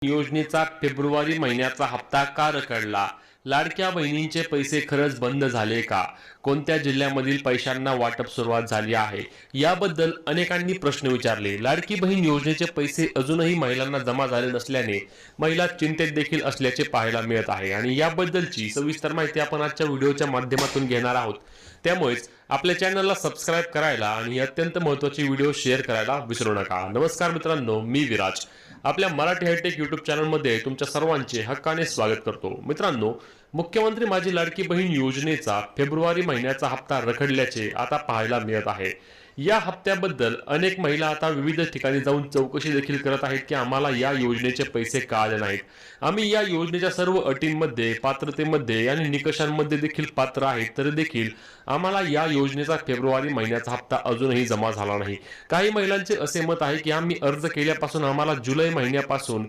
योजनेचा फेब्रुवारी महिन्याचा हप्ता का रखडला? लाडक्या बहिणींचे पैसे खरंच बंद झाले का? कोणत्या जिल्ह्यामधील पैशांना वाटप सुरुवात झाली आहे? याबद्दल अनेकांनी प्रश्न विचारले. लाडकी बहीण योजनेचे पैसे अजूनही महिलांना जमा झाले नसल्याने महिला चिंतेत देखील असल्याचे पाहायला मिळत आहे आणि याबद्दलची सविस्तर माहिती आपण आजच्या व्हिडिओच्या माध्यमातून घेणार आहोत. त्यामुळेच आपल्या चॅनलला सबस्क्राईब करायला आणि ही अत्यंत महत्त्वाची व्हिडिओ शेअर करायला विसरू नका. नमस्कार मित्रांनो, मी विराज आपल्या मराठी हायटेक यूट्यूब चॅनलमध्ये तुमच्या सर्वांचे हक्काने स्वागत करतो. मित्रांनो, मुख्यमंत्री माझी लाडकी बहीण योजनेचा फेब्रुवारी महिन्याचा हप्ता रखडल्याचे आता पाहायला मिळत आहे. या हप्त्याबद्दल अनेक महिला आता विविध ठिकाणी जाऊन चौकशी देखील करत आहेत की आम्हाला या योजनेचे पैसे का आले नाहीत. आम्ही या योजनेच्या सर्व अटींमध्ये, पात्रतेमध्ये आणि निकषांमध्ये देखील पात्र आहेत, तरी देखील आम्हाला या योजनेचा फेब्रुवारी महिन्याचा हप्ता अजूनही जमा झाला नाही. काही महिलांचे असे मत आहे की आम्ही अर्ज केल्यापासून आम्हाला जुलै महिन्यापासून